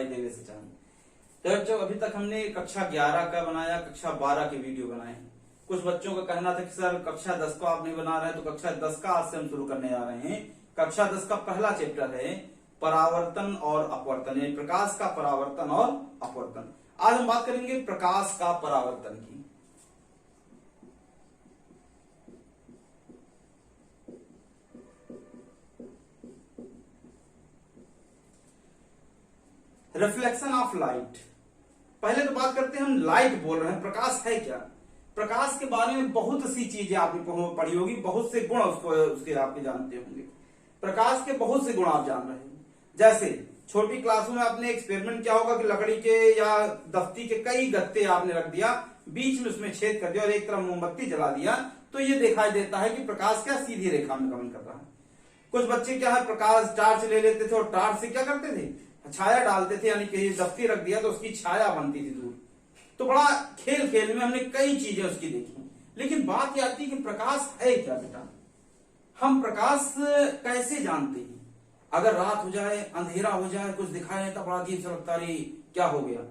दे वैसे चाहिए। तो बच्चों अभी तक हमने कक्षा 11 का बनाया, कक्षा 12 के वीडियो बनाए। कुछ बच्चों का कहना था कि सर कक्षा 10 को आप नहीं बना रहे हैं, तो कक्षा 10 का आज से हम शुरू करने जा रहे हैं। कक्षा 10 का पहला चैप्टर है परावर्तन और अपवर्तन, यानी प्रकाश का परावर्तन और अपवर्तन। आज हम बात करेंगे प्रकाश का परावर्तन की। Reflection of light. पहले तो बात करते हैं, हम लाइट बोल रहे हैं, प्रकाश है क्या। प्रकाश के बारे में बहुत सी चीजें आपने पढ़ी होगी, बहुत से गुण उसके आपके जानते होंगे। प्रकाश के बहुत से गुण आप जान रहे हैं। जैसे छोटी क्लासों में आपने एक्सपेरिमेंट किया होगा कि लकड़ी के या दफ्ती के कई गत्ते आपने रख दिया, बीच में उसमें छेद कर दिया और एक तरफ मोमबत्ती जला दिया, तो ये दिखाई देता है कि प्रकाश क्या सीधी रेखा में गमन कर रहा है। कुछ बच्चे क्या है, प्रकाश टार्च ले लेते थे और टार्च से क्या करते थे, छाया डालते थे, यानी कि दफ्ती रख दिया तो उसकी छाया बनती थी दूर। तो बड़ा खेल खेल में हमने कई चीजें उसकी देखी। लेकिन बात यह आती है कि प्रकाश है क्या बेटा। हम प्रकाश कैसे जानते हैं। अगर रात हो जाए, अंधेरा हो जाए, कुछ दिखाई नहीं, तो बड़ा अजीब सा लगता है क्या हो गया।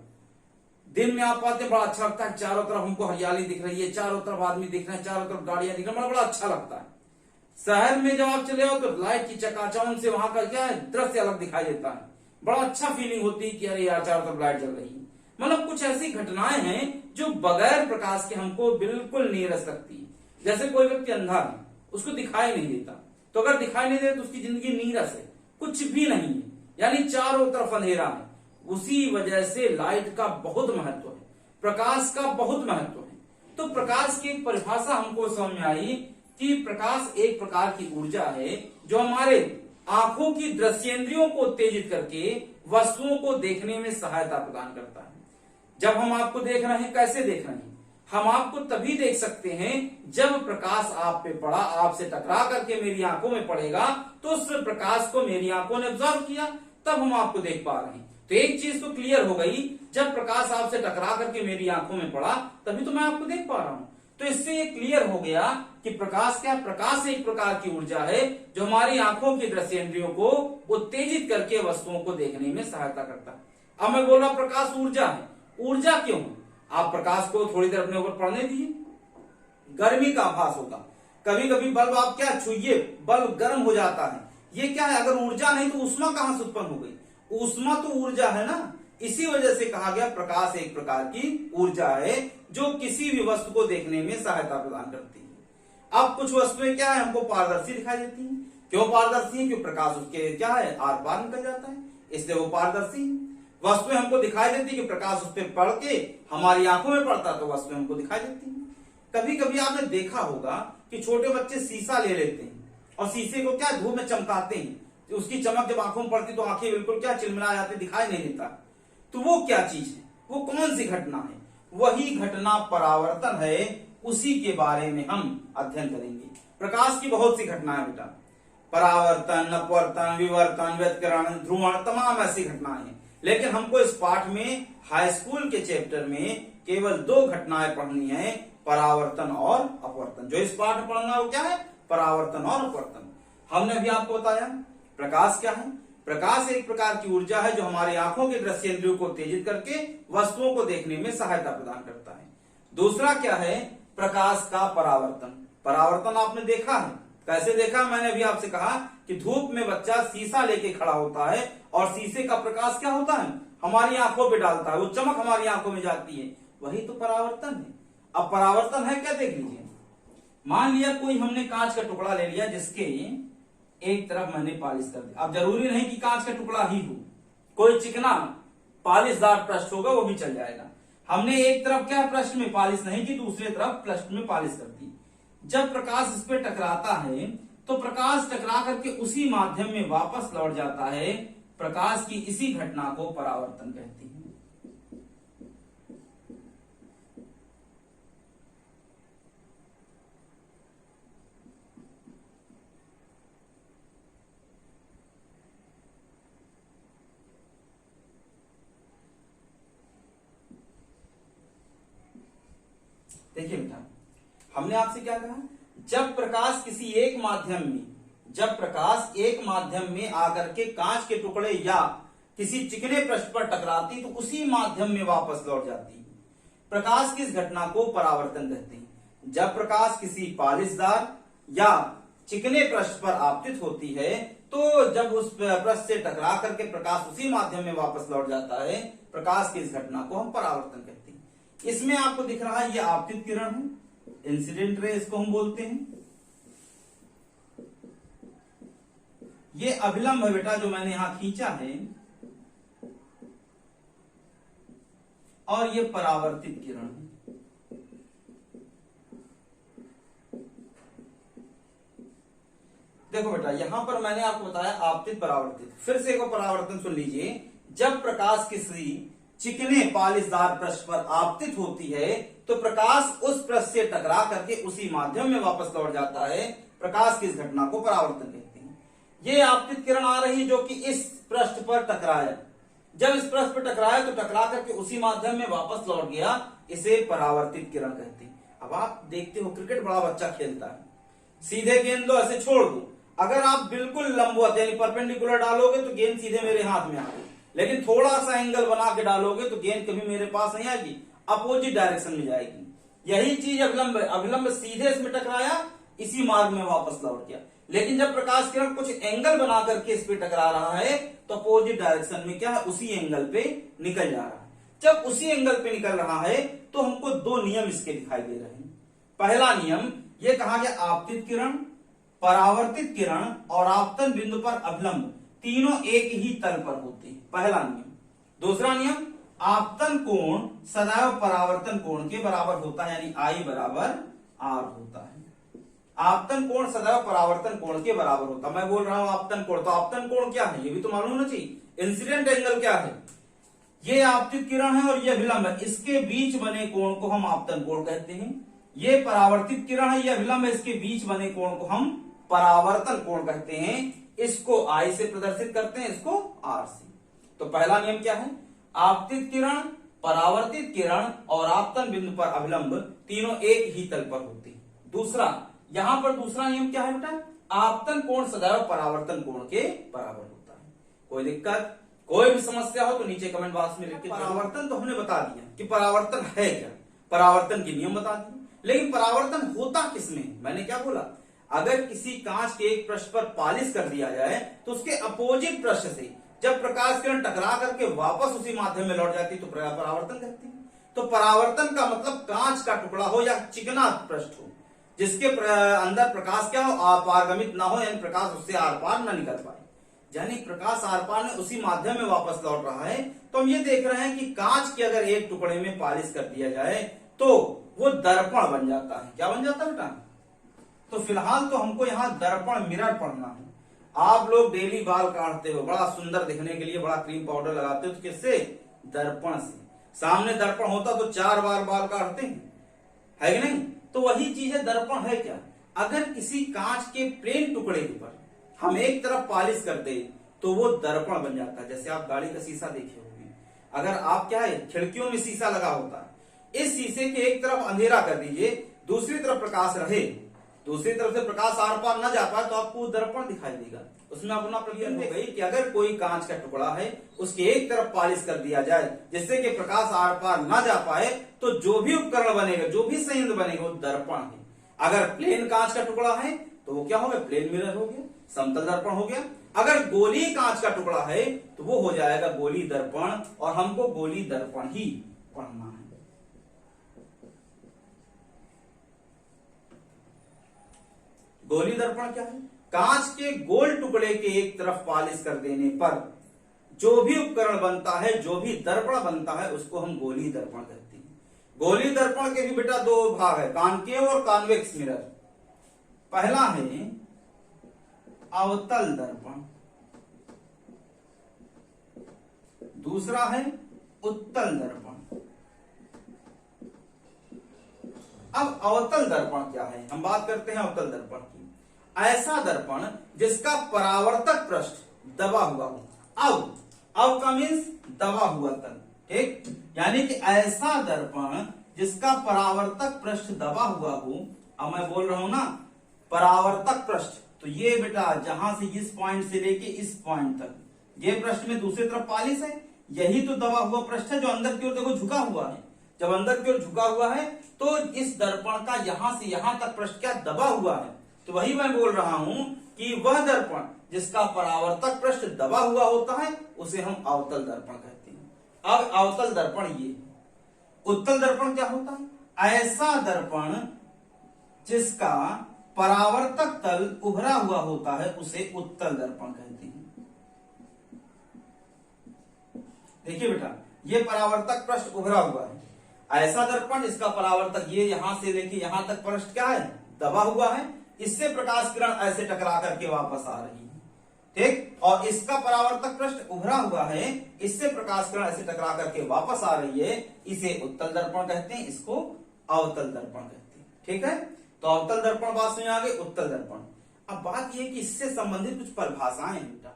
दिन में आप आते बड़ा अच्छा लगता है, चारों तरफ हमको हरियाली दिख रही है, चारों तरफ आदमी दिख रहे हैं, चारों तरफ गाड़ियां दिख रही है, बड़ा अच्छा लगता है। शहर में जब आप चले हो तो लाइट की चकाचौंध से वहां का क्या है, दृश्य अलग दिखाई देता है, बड़ा अच्छा फीलिंग होती है कि अरे यार चारों तरफ लाइट जल रही है। मतलब कुछ ऐसी घटनाएं हैं जो बगैर प्रकाश के हमको बिल्कुल नीरस लगती है। जैसे कोई व्यक्ति अंधा है, उसको दिखाई नहीं देता, तो अगर दिखाई नहीं देता तो उसकी जिंदगी नीरस है, कुछ भी नहीं है, यानी चारों तरफ अंधेरा है। उसी वजह से लाइट का बहुत महत्व है, प्रकाश का बहुत महत्व है। तो प्रकाश की एक परिभाषा हमको समझ में आई कि प्रकाश एक प्रकार की ऊर्जा है जो हमारे आंखों की दृश्येंद्रियों को उत्तेजित करके वस्तुओं को देखने में सहायता प्रदान करता है। जब हम आपको देख रहे हैं, कैसे देख रहे हैं, हम आपको तभी देख सकते हैं जब प्रकाश आप पे पड़ा, आपसे टकरा करके मेरी आंखों में पड़ेगा, तो उस प्रकाश को मेरी आंखों ने ऑब्जर्व किया, तब हम आपको देख पा रहे हैं। तो एक चीज तो क्लियर हो गई, जब प्रकाश आपसे टकरा करके मेरी आंखों में पड़ा तभी तो मैं आपको देख पा रहा हूं। तो इससे ये क्लियर हो गया कि प्रकाश क्या, प्रकाश एक प्रकार की ऊर्जा है जो हमारी आंखों की दृश्येंद्रियों को उत्तेजित करके वस्तुओं को देखने में सहायता करता है। अब मैं बोल रहा प्रकाश ऊर्जा है। ऊर्जा क्यों? आप प्रकाश को थोड़ी देर अपने ऊपर पड़ने दीजिए, गर्मी का आभास होगा। कभी कभी बल्ब आप क्या छुइए, बल्ब गर्म हो जाता है। ये क्या है, अगर ऊर्जा नहीं तो ऊष्मा कहां से उत्पन्न हो गई। ऊष्मा तो ऊर्जा है ना। इसी वजह से कहा गया प्रकाश एक प्रकार की ऊर्जा है जो किसी भी वस्तु को देखने में सहायता प्रदान करती है। अब कुछ वस्तुएं क्या है, हमको पारदर्शी दिखाई देती हैं। क्यों पारदर्शी है? क्योंकि प्रकाश उसके क्या है, आर पार निकल जाता है, इसलिए वो पारदर्शी है। वस्तुएं हमको दिखाई देती कि प्रकाश उस पर पड़ के हमारी आंखों में पड़ता तो वस्तुएं हमको दिखाई देती हैं। कभी कभी आपने देखा होगा कि छोटे बच्चे शीशा ले लेते हैं और शीशे को क्या धूप में चमकाते हैं, तो उसकी चमक जब आंखों में पड़ती तो आंखें बिल्कुल क्या चिलमिला जाती, दिखाई नहीं देता। तो वो क्या चीज है, वो कौन सी घटना है? वही घटना परावर्तन है। उसी के बारे में हम अध्ययन करेंगे। प्रकाश की बहुत सी घटनाएं बेटा, परावर्तन, अपवर्तन, विवर्तन, व्यतिकरण, ध्रुवण, तमाम ऐसी घटनाएं हैं। लेकिन हमको इस पाठ में, हाई स्कूल के चैप्टर में केवल 2 घटनाएं पढ़नी है, परावर्तन और अपवर्तन। जो इस पाठ में पढ़ना है वो क्या है, परावर्तन और अपवर्तन। हमने भी आपको बताया प्रकाश क्या है। प्रकाश एक प्रकार की ऊर्जा है जो हमारी आंखों के दृश्येंद्रियों को उत्तेजित करके वस्तुओं को देखने में सहायता प्रदान करता है। दूसरा क्या है, प्रकाश का परावर्तन। परावर्तन आपने देखा है, कैसे देखा? मैंने भी आपसे कहा कि धूप में बच्चा शीशा लेके खड़ा होता है और शीशे का प्रकाश क्या होता है, हमारी आंखों पे डालता है, वो चमक हमारी आंखों में जाती है, वही तो परावर्तन है। अब परावर्तन है क्या, देख लीजिए। मान लिया कोई हमने कांच का टुकड़ा ले लिया जिसके एक तरफ मैंने पॉलिश कर दिया। अब जरूरी नहीं कि कांच का टुकड़ा ही हो, कोई चिकना पॉलिशदार पृष्ठ होगा वो भी चल जाएगा। हमने एक तरफ क्या पृष्ठ में पॉलिश नहीं की, दूसरे तरफ पृष्ठ में पॉलिश कर दी। जब प्रकाश इस पे टकराता है तो प्रकाश टकरा करके उसी माध्यम में वापस लौट जाता है। प्रकाश की इसी घटना को परावर्तन कहते हैं। देखिए बेटा, हमने आपसे क्या कहा, जब प्रकाश किसी एक माध्यम में, जब प्रकाश एक माध्यम में आकर के कांच के टुकड़े या किसी चिकने पृष्ठ पर टकराती तो उसी माध्यम में वापस लौट जाती है। प्रकाश की इस घटना को परावर्तन कहते हैं। जब प्रकाश किसी पालिशदार या चिकने पृष्ठ पर आपतित होती है तो जब उस पृष्ठ से टकरा करके प्रकाश उसी माध्यम में वापस लौट जाता है, प्रकाश की इस घटना को हम परावर्तन कहते हैं। इसमें आपको दिख रहा है ये आपतित किरण है, इंसिडेंट रे इसको हम बोलते हैं। ये अभिलंब है बेटा जो मैंने यहां खींचा है, और ये परावर्तित किरण है। देखो बेटा यहां पर मैंने आपको बताया आपतित परावर्तित, फिर से एक परावर्तन सुन लीजिए। जब प्रकाश किसी चिकने पालिशदार पृष्ठ पर आपतित होती है तो प्रकाश उस पृष्ठ से टकरा करके उसी माध्यम में वापस लौट जाता है, प्रकाश की इस घटना को परावर्तन कहते हैं। ये आपतित किरण आ रही जो कि इस पृष्ठ पर टकराया, जब इस पृष्ठ पर टकराया तो टकरा करके उसी माध्यम में वापस लौट गया, इसे परावर्तित किरण कहते हैं। अब आप देखते हो क्रिकेट बड़ा बच्चा खेलता है, सीधे गेंद दो ऐसे छोड़ दो, अगर आप बिल्कुल लंबवत यानी परपेंडिकुलर डालोगे तो गेंद सीधे मेरे हाथ में आएगी, लेकिन थोड़ा सा एंगल बना के डालोगे तो गेंद कभी मेरे पास नहीं आएगी, अपोजिट डायरेक्शन में जाएगी। यही चीज अभिलंब है, अभिलंब सीधे इसमें टकराया, इसी मार्ग में वापस लौट गया। लेकिन जब प्रकाश किरण कुछ एंगल बना करके इस पे टकरा रहा है तो अपोजिट डायरेक्शन में क्या है, उसी एंगल पे निकल जा रहा है। जब उसी एंगल पे निकल रहा है तो हमको दो नियम इसके दिखाई दे रहे हैं। पहला नियम ये कहा गया आपतित किरण, परावर्तित किरण और आपतन बिंदु पर अभिलंब तीनों एक ही तल पर होते हैं, पहला नियम। दूसरा नियम, आपतन कोण सदैव परावर्तन कोण के बराबर होता है, यानी I बराबर R होता है। आपतन कोण सदैव परावर्तन कोण के बराबर होता है। मैं बोल रहा हूं आपतन कोण, तो आपतन कोण क्या है ये भी तो मालूम होना चाहिए। इंसिडेंट एंगल क्या है, ये आपतित किरण है और ये अभिलंब है, इसके बीच बने कोण को हम आपतन कोण कहते हैं। ये परावर्तित किरण है, ये अभिलंब है, इसके बीच बने कोण को हम परावर्तन कोण कहते हैं। इसको I से प्रदर्शित करते हैं, इसको R से। तो पहला नियम क्या है, आपतित किरण, परावर्तित किरण और आपतन बिंदु पर अभिलंब तीनों एक ही तल पर होते हैं। दूसरा, यहां पर दूसरा नियम क्या है बेटा, आपतन कोण सदैव परावर्तन कोण के बराबर होता है। कोई दिक्कत, कोई भी समस्या हो तो नीचे कमेंट बॉक्स में लिख के। परावर्तन तो हमने बता दिया कि परावर्तन है क्या, परावर्तन के नियम बता दिए, लेकिन परावर्तन होता किसमें, मैंने क्या बोला, अगर किसी कांच के एक पृष्ठ पर पालिश कर दिया जाए तो उसके अपोजिट पृष्ठ से जब प्रकाश किरण टकरा करके वापस उसी माध्यम में लौट जाती तो परावर्तन कहते हैं। तो परावर्तन का मतलब कांच का टुकड़ा हो या चिकना पृष्ठ हो जिसके अंदर प्रकाश क्या हो, अपारगमित ना हो, यानी प्रकाश उससे आर पार न निकल पाए, यानी प्रकाश आर पार में उसी माध्यम में वापस लौट रहा है। तो हम ये देख रहे हैं कि कांच के अगर एक टुकड़े में पालिश कर दिया जाए तो वो दर्पण बन जाता है। क्या बन जाता है बेटा, तो फिलहाल तो हमको यहाँ दर्पण मिरर पढ़ना है। आप लोग डेली बाल काटते हो, बड़ा सुंदर दिखने के लिए बड़ा क्रीम पाउडर लगाते हो, तो किससे, दर्पण से। सामने दर्पण होता तो 4 बार बाल काटते हैं, है कि नहीं। तो वही चीज है, दर्पण है क्या, अगर किसी कांच के प्लेन टुकड़े के ऊपर हम एक तरफ पालिश कर दे तो वो दर्पण बन जाता है। जैसे आप गाड़ी का शीशा देखे होंगे, अगर आप क्या है, खिड़कियों में शीशा लगा होता है, इस शीशे के एक तरफ अंधेरा कर दीजिए, दूसरी तरफ प्रकाश रहे, दूसरी तरफ से प्रकाश आर पार न जा पाए तो आपको दर्पण दिखाई देगा। उसमें अपना प्रक्रिया हो गई कि अगर कोई कांच का टुकड़ा है उसके एक तरफ पालिश कर दिया जाए जिससे कि प्रकाश आर पार न जा पाए तो जो भी उपकरण बनेगा, जो भी संयंत्र बनेगा वो दर्पण है। अगर प्लेन कांच का टुकड़ा है तो वो क्या हो गया, प्लेन मिरर हो गया, समतल दर्पण हो गया। अगर गोली कांच का टुकड़ा है तो वो हो जाएगा गोली दर्पण, और हमको गोली दर्पण ही पढ़ना है। गोली दर्पण क्या है, कांच के गोल टुकड़े के एक तरफ पालिश कर देने पर जो भी उपकरण बनता है, जो भी दर्पण बनता है, उसको हम गोली दर्पण कहते हैं। गोली दर्पण के भी बेटा 2 भाग है, कॉनकेव और कॉन्वेक्स मिरर। पहला है अवतल दर्पण, दूसरा है उत्तल दर्पण। अब अवतल दर्पण क्या है, हम बात करते हैं अवतल दर्पण की। ऐसा दर्पण जिसका परावर्तक पृष्ठ दबा हुआ हो, अब का मीन्स दबा हुआ तल, ठीक, यानी कि ऐसा दर्पण जिसका परावर्तक पृष्ठ दबा हुआ हो। अब मैं बोल रहा हूं ना परावर्तक पृष्ठ, तो ये बेटा जहां से इस पॉइंट से लेके इस पॉइंट तक ये पृष्ठ में दूसरी तरफ पॉलिश है, यही तो दबा हुआ पृष्ठ है जो अंदर की ओर देखो झुका हुआ है। जब अंदर की ओर झुका हुआ है तो इस दर्पण का यहां से यहां तक पृष्ठ क्या दबा हुआ है। तो वही मैं बोल रहा हूं कि वह दर्पण जिसका परावर्तक पृष्ठ दबा हुआ होता है उसे हम अवतल दर्पण कहते हैं। अब अवतल दर्पण ये, उत्तल दर्पण क्या होता है? ऐसा दर्पण जिसका परावर्तक तल उभरा हुआ होता है उसे उत्तल दर्पण कहते हैं। देखिए बेटा, ये परावर्तक पृष्ठ उभरा हुआ है, ऐसा दर्पण इसका परावर्तक ये यहां से लेके यहां तक पृष्ठ क्या है? दबा हुआ है, इससे प्रकाश किरण ऐसे टकरा करके वापस आ रही है, ठीक। और इसका परावर्तक पृष्ठ उभरा हुआ है, इससे प्रकाश किरण ऐसे टकरा करके वापस आ रही है, इसे उत्तल दर्पण कहते हैं, इसको अवतल दर्पण कहते हैं, ठीक है। तो अवतल दर्पण बात में आ गई, उत्तल दर्पण। अब बात यह कि इससे संबंधित कुछ परिभाषाएं हैं बेटा,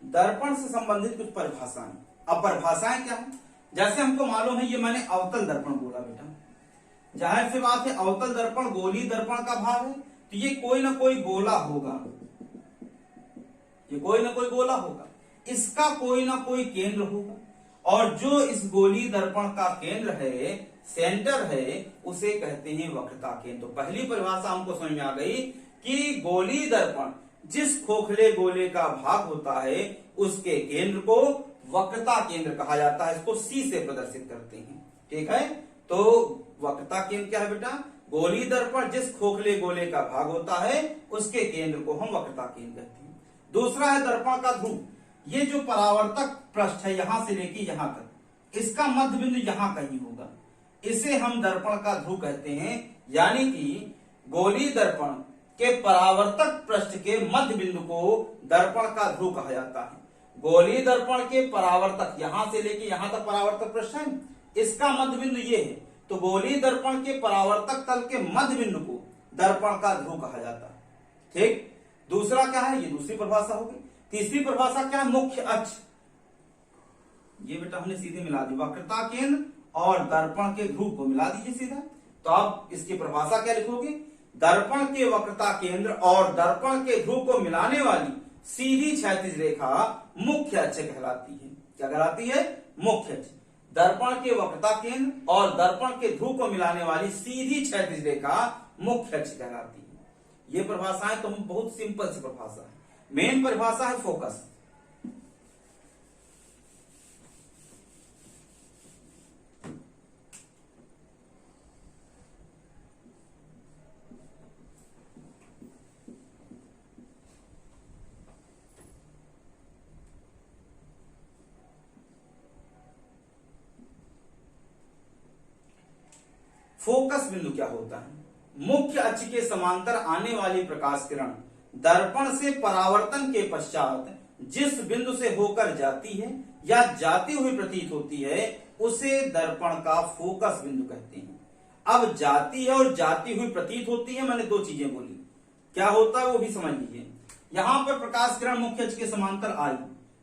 दर्पण से संबंधित कुछ परिभाषाएं। अब परिभाषाएं क्या है? जैसे हमको मालूम है, ये मैंने अवतल दर्पण बोला बेटा, जाहिर सी बात है अवतल दर्पण गोली दर्पण का भाग है, तो ये कोई ना कोई गोला होगा, ये कोई ना कोई गोला होगा, इसका कोई ना कोई केंद्र होगा, और जो इस गोली दर्पण का केंद्र है, सेंटर है, उसे कहते हैं वक्रता केंद्र। तो पहली परिभाषा हमको समझ में आ गई कि गोली दर्पण जिस खोखले गोले का भाग होता है उसके केंद्र को वक्रता केंद्र कहा जाता है, इसको सी से प्रदर्शित करते हैं, ठीक है। तो वक्रता केंद्र क्या है बेटा? गोली दर्पण जिस खोखले गोले का भाग होता है उसके केंद्र को हम वक्रता केंद्र कहते हैं। दूसरा है दर्पण का ध्रुव, ये जो परावर्तक पृष्ठ है यहां से लेके यहां तक, इसका मध्य बिंदु यहां कहीं होगा, इसे हम दर्पण का ध्रुव कहते हैं। यानी कि गोली दर्पण के परावर्तक पृष्ठ के मध्य बिंदु को दर्पण का ध्रुव कहा जाता है। गोली दर्पण के परावर्तक यहां से लेके यहां तक परावर्तक पृष्ठ है, इसका मध्य बिंदु ये है, तो गोली दर्पण के परावर्तक तल के मध्य बिंदु को दर्पण का ध्रुव कहा जाता है, ठीक। दूसरा क्या है? ये दूसरी परिभाषा होगी। तीसरी परिभाषा क्या है? मुख्य अक्ष। ये बेटा हमने सीधे मिला दी, वक्रता केंद्र और दर्पण के ध्रुव को मिला दीजिए सीधा। तो आप इसकी परिभाषा क्या लिखोगे? दर्पण के वक्रता केंद्र और दर्पण के ध्रुव को मिलाने वाली सीधी क्षैतिज रेखा मुख्य अक्ष कहलाती है। क्या कहलाती है? मुख्य अक्ष। दर्पण के वक्रता केंद्र और दर्पण के ध्रुव को मिलाने वाली सीधी क्षैतिज रेखा मुख्य अक्ष कहलाती है। ये परिभाषाएं तो बहुत सिंपल सी परिभाषा है। मेन परिभाषा है फोकस। फोकस बिंदु क्या होता है? मुख्य अक्ष के समांतर आने वाली प्रकाश किरण दर्पण से परावर्तन के पश्चात जिस बिंदु से होकर जाती है या जाती हुई प्रतीत होती है उसे दर्पण का फोकस बिंदु कहते हैं। अब जाती है और जाती हुई प्रतीत होती है, मैंने दो चीजें बोली, क्या होता है वो भी समझ लीजिए। यहां पर प्रकाश किरण मुख्य अक्ष के समांतर आई,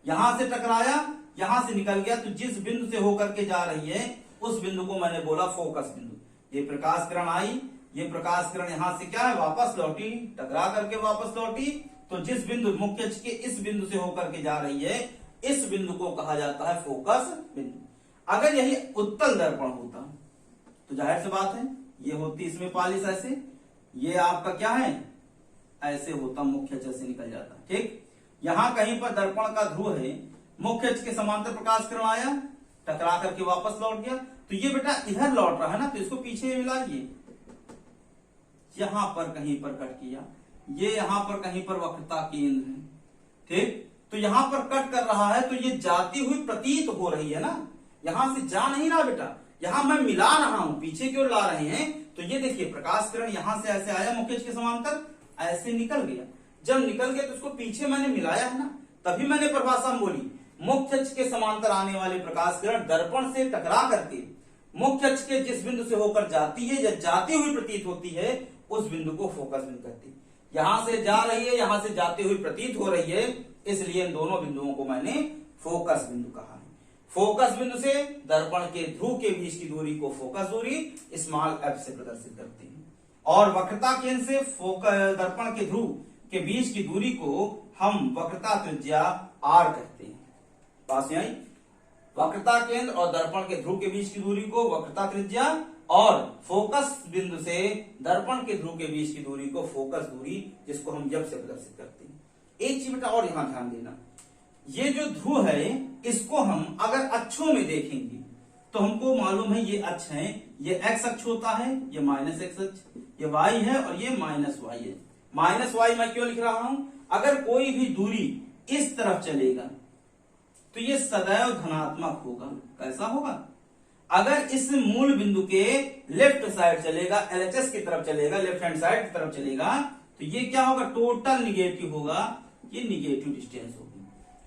यहां से टकराया, यहां से निकल गया, तो जिस बिंदु से होकर के जा रही है उस बिंदु को मैंने बोला फोकस बिंदु। ये प्रकाश किरण आई, ये प्रकाश किरण यहां से क्या है? वापस लौटी, टकरा करके वापस लौटी, तो जिस बिंदु मुख्य अक्ष के इस बिंदु से होकर के जा रही है इस बिंदु को कहा जाता है फोकस बिंदु। अगर यही उत्तल दर्पण होता तो जाहिर सी बात है ये होती इसमें पॉलिश ऐसे, ये आपका क्या है? ऐसे होता, मुख्य अक्ष से निकल जाता, ठीक। यहां कहीं पर दर्पण का ध्रुव है, मुख्य अक्ष के समांतर प्रकाश किरण आया, टकरा करके वापस लौट गया, तो ये बेटा इधर लौट रहा है ना, तो इसको पीछे मिलाइए, यहां पर कहीं पर कट किया, ये यहां पर कहीं पर वक्रता केंद्र है, ठीक। तो यहां पर कट कर रहा है तो ये जाती हुई प्रतीत हो रही है ना, यहां से जा नहीं रहा बेटा, यहां मैं मिला रहा हूं, पीछे की ओर ला रहे हैं। तो ये देखिए प्रकाश किरण यहां से ऐसे आया मुख्य अक्ष के समांतर, ऐसे निकल गया, जब निकल गया तो उसको पीछे मैंने मिलाया है ना, तभी मैंने परिभाषा बोली मुख्य अक्ष के समांतर आने वाली प्रकाश किरण दर्पण से टकरा करके मुख्य अक्ष के जिस बिंदु से होकर जाती है या जाती हुई प्रतीत होती है उस बिंदु को फोकस बिंदु कहते हैं। यहां से जा रही है, यहां से जाते हुए प्रतीत हो रही है, इसलिए इन दोनों बिंदुओं को मैंने फोकस बिंदु कहा है। फोकस बिंदु से दर्पण के ध्रुव के बीच की दूरी को फोकस दूरी स्मॉल f से प्रदर्शित करते हैं, और वक्रता केंद्र से दर्पण के ध्रुव के बीच की दूरी को हम वक्रता त्रिज्या r कहते हैं। पास में आई, वक्रता केंद्र और दर्पण के ध्रुव के बीच की दूरी को वक्रता त्रिज्या, और फोकस बिंदु से दर्पण के ध्रुव के बीच की दूरी को फोकस दूरी, जिसको हम f से प्रदर्शित करते हैं। एक चीज बेटा और यहां ध्यान देना, ये जो ध्रुव है इसको हम अगर अक्षों में देखेंगे तो हमको मालूम है ये अक्ष है, ये x अक्ष होता है, ये माइनस x अक्ष, ये y है और ये माइनस y है। माइनस y मैं क्यों लिख रहा हूं, अगर कोई भी दूरी इस तरफ चलेगा तो ये सदैव धनात्मक होगा। कैसा होगा, अगर इस मूल बिंदु के लेफ्ट साइड चलेगा, LHS की तरफ चलेगा, लेफ्ट हैंड साइड की तरफ चलेगा, तो ये क्या होगा, टोटल निगेटिव होगा, ये निगेटिव डिस्टेंस होगी।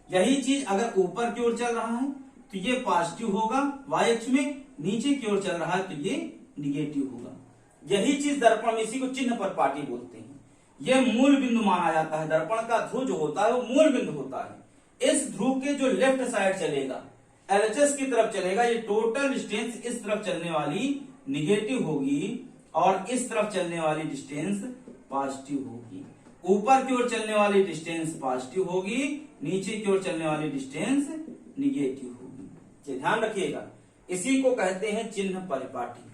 यही चीज अगर ऊपर की ओर चल रहा है तो ये पॉजिटिव होगा y अक्ष में, नीचे की ओर चल रहा है तो ये निगेटिव होगा। यही चीज दर्पण में, इसी को चिन्ह पर पाटी बोलते हैं। यह मूल बिंदु माना जाता है, दर्पण का ध्रुव जो होता है वो मूल बिंदु होता है। इस ध्रुव के जो लेफ्ट साइड चलेगा, LHS की तरफ चलेगा, ये टोटल डिस्टेंस इस तरफ चलने वाली निगेटिव होगी और इस तरफ चलने वाली डिस्टेंस पॉजिटिव होगी। ऊपर की ओर चलने वाली डिस्टेंस पॉजिटिव होगी, नीचे की ओर चलने वाली डिस्टेंस निगेटिव होगी। ध्यान रखिएगा, इसी को कहते हैं चिन्ह परिपाटी।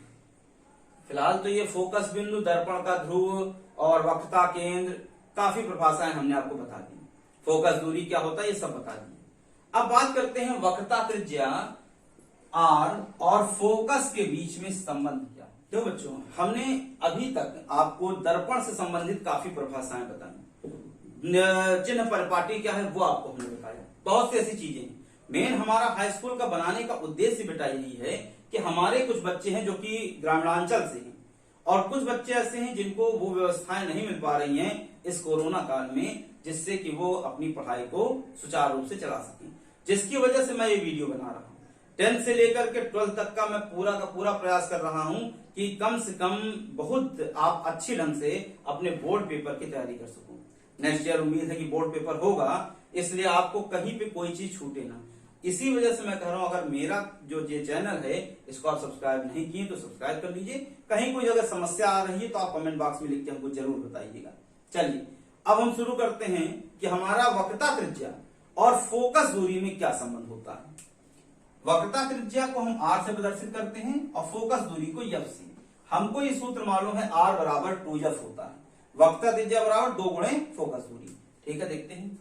फिलहाल तो ये फोकस बिंदु, दर्पण का ध्रुव और वक्रता केंद्र, काफी परिभाषाएं हमने आपको बता दी। फोकस दूरी क्या होता है ये सब बता दिए। अब बात करते हैं वक्रता त्रिज्या r और फोकस के बीच में संबंध क्या। तो बच्चों, हमने अभी तक आपको दर्पण से संबंधित काफी परिभाषाएं बताई। चिन्ह परिपाटी क्या है वो आपको हमने बताया, बहुत सी ऐसी चीजें। मेन हमारा हाई स्कूल का बनाने का उद्देश्य बेटा यही है कि हमारे कुछ बच्चे हैं जो कि ग्रामीणांचल से हैं, और कुछ बच्चे ऐसे हैं जिनको वो व्यवस्थाएं नहीं मिल पा रही हैं इस कोरोना काल में, जिससे कि वो अपनी पढ़ाई को सुचारू रूप से चला सकें, जिसकी वजह से मैं ये वीडियो बना रहा हूँ। 10th से लेकर के 12th तक का मैं पूरा का पूरा प्रयास कर रहा हूँ कि कम से कम बहुत आप अच्छे ढंग से अपने बोर्ड पेपर की तैयारी कर सको। नेक्स्ट ईयर उम्मीद है कि बोर्ड पेपर होगा, इसलिए आपको कहीं पे कोई चीज छूटे ना। इसी वजह से मैं कह रहा हूं, अगर मेरा जो ये चैनल है इसको आप सब्सक्राइब नहीं किए तो सब्सक्राइब कर लीजिए। कहीं कोई अगर समस्या आ रही है तो आप कमेंट बॉक्स में लिख के हमको जरूर बताइएगा। चलिए अब हम शुरू करते हैं कि हमारा वक्रता त्रिज्या और फोकस दूरी में क्या संबंध होता है। वक्रता त्रिज्या को हम r से प्रदर्शित करते हैं और फोकस दूरी को f से। हमको ये सूत्र मालूम है, r बराबर 2f होता है, वक्रता त्रिज्या बराबर 2 गुणे फोकस दूरी। ठीक है, देखते हैं।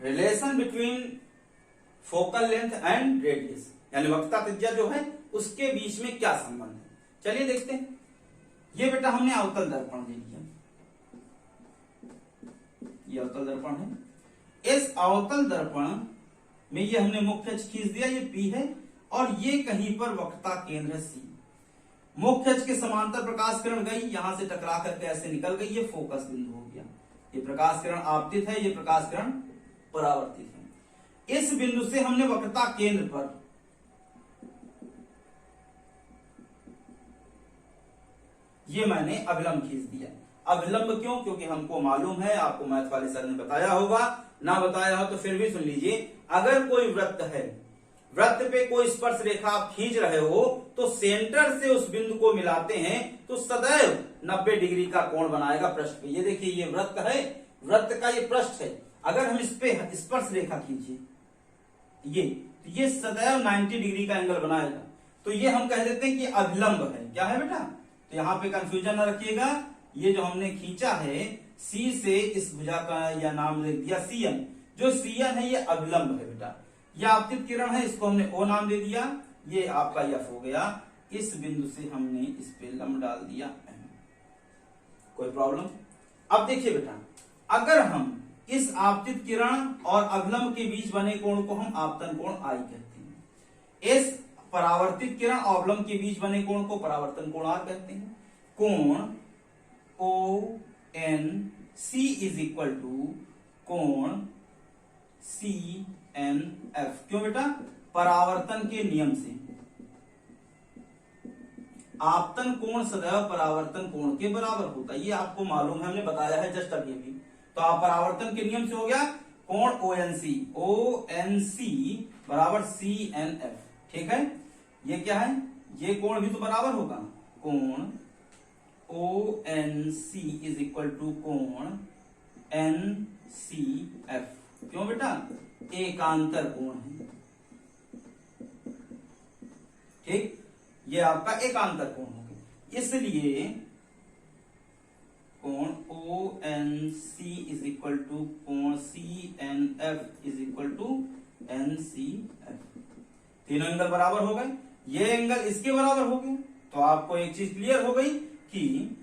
Relation between focal length and radius, यानी वक्रता त्रिज्या जो है उसके बीच में क्या संबंध है, चलिए देखते हैं। ये बेटा हमने अवतल दर्पण ले लिया, ये अवतल दर्पण है। इस अवतल दर्पण में ये हमने मुख्य अक्ष खींच दिया, ये P है, और ये कहीं पर वक्रता केंद्र है C। मुख्य अक्ष के समांतर प्रकाश किरण गई, यहां से टकरा करके ऐसे निकल गई, ये फोकस बिंदु हो गया। ये प्रकाश किरण आपतित है, ये प्रकाश किरण परावर्तित है। इस बिंदु से हमने वक्रता केंद्र पर ये मैंने अभिलंब खींच दिया। अभिलंब क्यों? क्योंकि हमको मालूम है, आपको मैथ वाले सर ने बताया होगा, ना बताया हो तो फिर भी सुन लीजिए। अगर कोई वृत्त है, वृत्त पे कोई स्पर्श रेखा आप खींच रहे हो तो सेंटर से उस बिंदु को मिलाते हैं तो सदैव 90 डिग्री का कोण बनाएगा पृष्ठ पे। ये देखिए, ये वृत्त है, वृत्त का ये पृष्ठ है। अगर हम इस पे स्पर्श रेखा खींचे ये सदैव 90 डिग्री का एंगल बनाएगा, तो ये हम कह देते हैं कि अभिलंब है। क्या है बेटा? तो यहाँ पे कंफ्यूजन न रखिएगा। ये जो हमने खींचा है सी से इस भुजा का या नाम दे दिया CN, जो CN है ये अभिलंब है बेटा। ये आपतित किरण है, इसको हमने O नाम दे दिया। ये आपका F हो गया। इस बिंदु से हमने इस पे लंब डाल दिया M। कोई प्रॉब्लम? अब देखिए बेटा, अगर हम इस आपतित किरण और अभिलंब के बीच बने कोण को हम आपतन कोण I कहते हैं। इस परावर्तित किरण और अवलंब के बीच बने कोण को परावर्तन कोण आर कहते हैं। कोण O N C is equal to कोण सी एन एफ। क्यों बेटा? परावर्तन के नियम से आपतन कोण सदैव परावर्तन कोण के बराबर होता है, ये आपको मालूम है, हमने बताया है जस्ट अभी अभी। तो आप परावर्तन के नियम से हो गया कोण ओ एन सी बराबर सी एन एफ। ठीक है, ये क्या है? ये कोण भी तो बराबर होगा। कोण O N C is equal to कोण एन सी एफ। क्यों बेटा? एकांतर कोण है। ठीक, ये आपका एकांतर कोण हो गया, इसलिए कोण O N C is equal to कोण C N F is equal to N C F. तीनों एंगल बराबर हो गए, ये एंगल इसके बराबर हो गए। तो आपको एक चीज क्लियर हो गई कि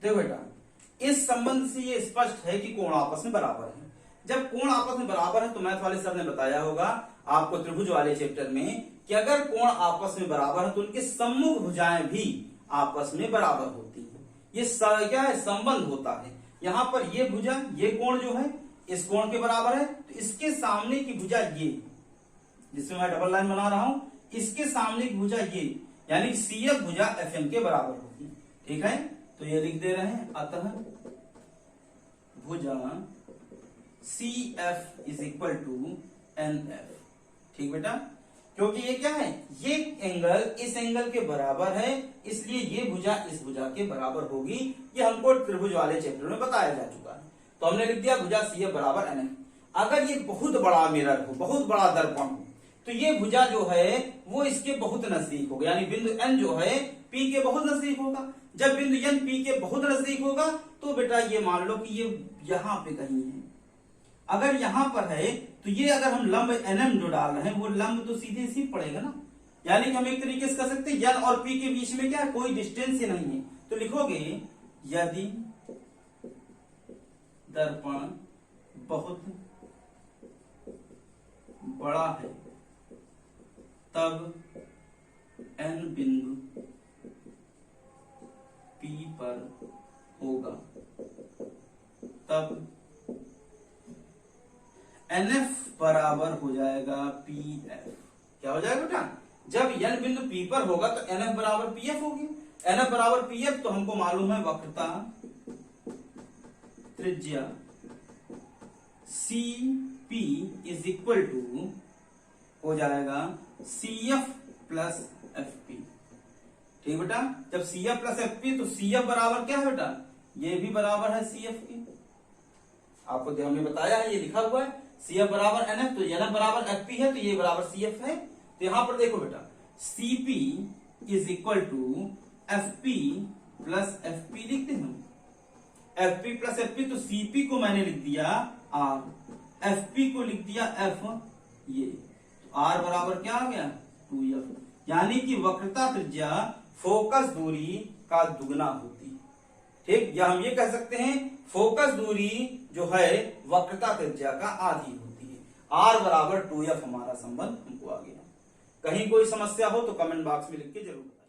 देखो बेटा, इस संबंध से ये स्पष्ट है कि कोण आपस में बराबर है। जब कोण आपस में बराबर है तो मैथ वाले सर ने बताया होगा आपको त्रिभुज वाले चैप्टर में कि अगर कोण आपस में बराबर है तो उनके सम्मुख भुजाएं भी आपस में बराबर होती है। ये क्या है? संबंध होता है। यहां पर ये भुजा, ये कोण जो है इस कोण के बराबर है, तो इसके सामने की भुजा ये, जिसमें मैं डबल लाइन बना रहा हूं, इसके सामने की भुजा ये, यानी CF भुजा FM के बराबर होगी। ठीक है, तो ये लिख दे रहे हैं, अतः भुजा CF is equal to NF। ठीक बेटा, क्योंकि ये क्या है? ये एंगल इस एंगल के बराबर है, इसलिए ये भुजा इस भुजा के बराबर होगी। ये हमको त्रिभुज वाले चैप्टर में बताया जा चुका है। तो हमने लिख दिया भुजा CF बराबर NF। अगर ये बहुत बड़ा मिरर हो, बहुत बड़ा दर्पण हो, तो ये भुजा जो है वो इसके बहुत नजदीक होगा, यानी बिंदु N जो है P के बहुत नजदीक होगा। जब बिंदु N P के बहुत नजदीक होगा तो बेटा ये मान लो कि ये यहां पे कहीं है। अगर यहां पर है तो ये अगर हम लंब NM जो डाल रहे हैं वो लंब तो सीधे सी पड़ेगा ना, यानी कि हम एक तरीके से कह सकते हैं N और P के बीच में क्या है? कोई डिस्टेंस ही नहीं है। तो लिखोगे यदि दर्पण बहुत बड़ा है तब N बिंदु P पर होगा, तब NF बराबर हो जाएगा PF। क्या हो जाएगा बेटा? जब N बिंदु P पर होगा तो NF बराबर PF होगी। NF बराबर PF तो हमको मालूम है वक्रता त्रिज्या CP इज इक्वल टू हो जाएगा CF प्लस FP। ठीक बेटा, जब CF प्लस FP तो CF बराबर क्या है बेटा? ये भी बराबर है CF के। आपको हमने बताया है, ये लिखा हुआ है CF बराबर NF, तो NF बराबर FP है, तो ये बराबर CF है। तो यहां पर देखो बेटा, CP is equal to FP plus FP लिखते हैं हम। FP प्लस FP, तो CP को मैंने लिख दिया R, FP को लिख दिया F। ये तो R बराबर क्या आ गया? 2F, यानी कि वक्रता त्रिज्या फोकस दूरी का दुगना होती है। ठीक, या हम ये कह सकते हैं फोकस दूरी जो है वक्रता त्रिज्या का आधी होती है। R बराबर 2F हमारा संबंध हमको आ गया। कहीं कोई समस्या हो तो कमेंट बॉक्स में लिख के जरूर बताएं।